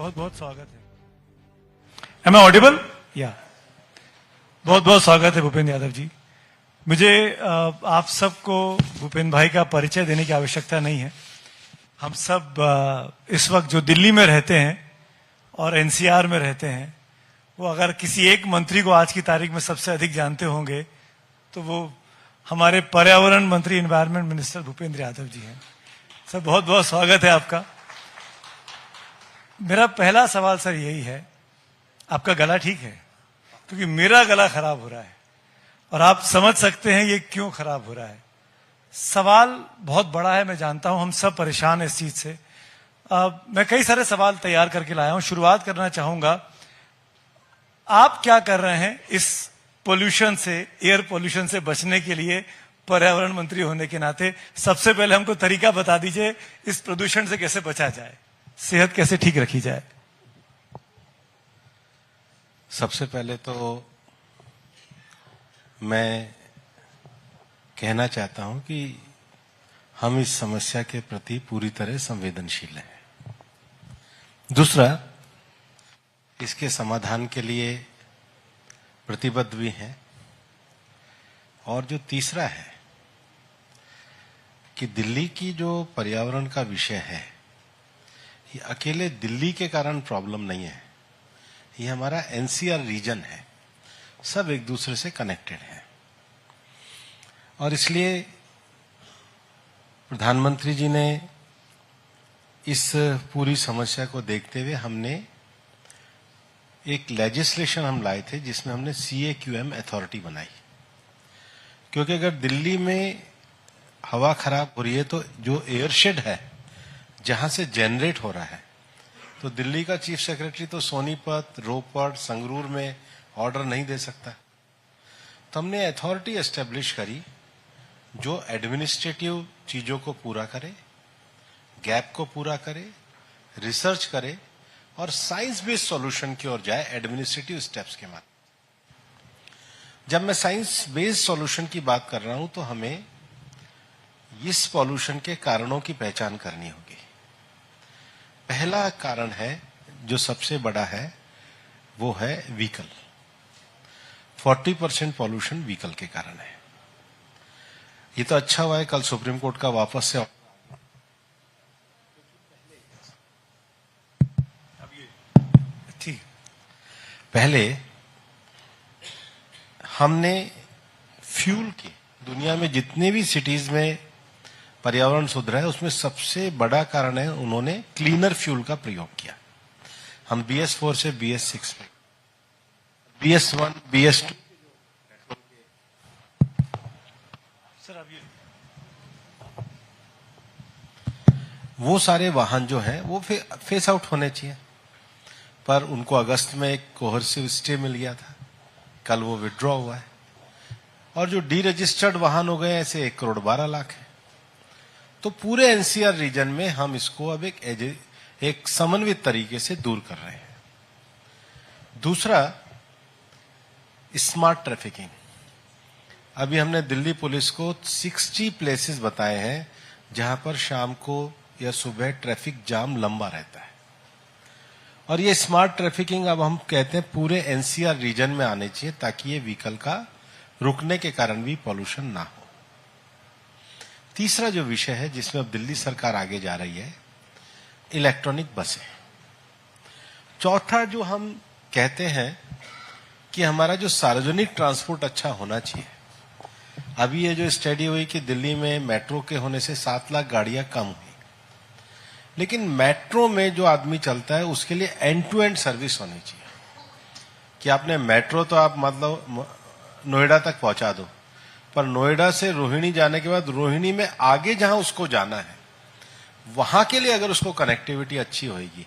बहुत बहुत स्वागत है। Am I audible? या बहुत बहुत स्वागत है भूपेंद्र यादव जी। मुझे आप सबको भूपेंद्र भाई का परिचय देने की आवश्यकता नहीं है। हम सब इस वक्त जो दिल्ली में रहते हैं और एनसीआर में रहते हैं, वो अगर किसी एक मंत्री को आज की तारीख में सबसे अधिक जानते होंगे तो वो हमारे पर्यावरण मंत्री, एनवायरमेंट मिनिस्टर भूपेंद्र यादव जी हैं। सर बहुत बहुत स्वागत है आपका। मेरा पहला सवाल सर यही है, आपका गला ठीक है? क्योंकि मेरा गला खराब हो रहा है और आप समझ सकते हैं ये क्यों खराब हो रहा है। सवाल बहुत बड़ा है, मैं जानता हूं, हम सब परेशान हैं इस चीज से। मैं कई सारे सवाल तैयार करके लाया हूं। शुरुआत करना चाहूंगा, आप क्या कर रहे हैं इस पोल्यूशन से, एयर पोल्यूशन से बचने के लिए? पर्यावरण मंत्री होने के नाते सबसे पहले हमको तरीका बता दीजिए, इस प्रदूषण से कैसे बचा जाए, सेहत कैसे ठीक रखी जाए। सबसे पहले तो मैं कहना चाहता हूं कि हम इस समस्या के प्रति पूरी तरह संवेदनशील हैं। दूसरा, इसके समाधान के लिए प्रतिबद्ध भी हैं। और जो तीसरा है कि दिल्ली की जो पर्यावरण का विषय है, ये अकेले दिल्ली के कारण प्रॉब्लम नहीं है, ये हमारा एनसीआर रीजन है, सब एक दूसरे से कनेक्टेड है। और इसलिए प्रधानमंत्री जी ने इस पूरी समस्या को देखते हुए हमने एक लेजिस्लेशन हम लाए थे जिसमें हमने CAQM अथॉरिटी बनाई। क्योंकि अगर दिल्ली में हवा खराब हो रही है तो जो एयरशेड है जहां से जनरेट हो रहा है, तो दिल्ली का चीफ सेक्रेटरी तो सोनीपत, रोपड़, संगरूर में ऑर्डर नहीं दे सकता। तो हमने अथॉरिटी एस्टेब्लिश करी जो एडमिनिस्ट्रेटिव चीजों को पूरा करे, गैप को पूरा करे, रिसर्च करे और साइंस बेस्ड सॉल्यूशन की ओर जाए एडमिनिस्ट्रेटिव स्टेप्स के माध्यम। जब मैं साइंस बेस्ड सॉल्यूशन की बात कर रहा हूं तो हमें इस पॉल्यूशन के कारणों की पहचान करनी होगी। पहला कारण है, जो सबसे बड़ा है, वो है व्हीकल। 40% पॉल्यूशन व्हीकल के कारण है। ये तो अच्छा हुआ है कल सुप्रीम कोर्ट का वापस से ठीक। पहले हमने फ्यूल की, दुनिया में जितने भी सिटीज में पर्यावरण सुधरा है उसमें सबसे बड़ा कारण है उन्होंने क्लीनर फ्यूल का प्रयोग किया। हम BS4 से BS6 में, BS1, BS2 सर अब ये वो सारे वाहन जो हैं वो फेस आउट होने चाहिए, पर उनको अगस्त में एक कोहर्सिव स्टे मिल गया था, कल वो विड्रॉ हुआ है। और जो डीरजिस्टर्ड वाहन हो गए ऐसे 1,12,00,000 है। तो पूरे एनसीआर रीजन में हम इसको अब एक समन्वित तरीके से दूर कर रहे हैं। दूसरा, स्मार्ट ट्रैफिकिंग। अभी हमने दिल्ली पुलिस को 60 प्लेसेस बताए हैं जहां पर शाम को या सुबह ट्रैफिक जाम लंबा रहता है। और ये स्मार्ट ट्रैफिकिंग अब हम कहते हैं पूरे एनसीआर रीजन में आने चाहिए ताकि ये व्हीकल का रुकने के कारण भी पॉल्यूशन ना हो। तीसरा जो विषय है जिसमें अब दिल्ली सरकार आगे जा रही है, इलेक्ट्रॉनिक बसें। चौथा जो हम कहते हैं कि हमारा जो सार्वजनिक ट्रांसपोर्ट अच्छा होना चाहिए। अभी ये जो स्टडी हुई कि दिल्ली में मेट्रो के होने से 7 लाख गाड़ियां कम हुई, लेकिन मेट्रो में जो आदमी चलता है उसके लिए एंड टू एंड सर्विस होनी चाहिए कि आपने मेट्रो तो आप मतलब नोएडा तक पहुंचा दो, पर नोएडा से रोहिणी जाने के बाद रोहिणी में आगे जहां उसको जाना है वहां के लिए अगर उसको कनेक्टिविटी अच्छी होगी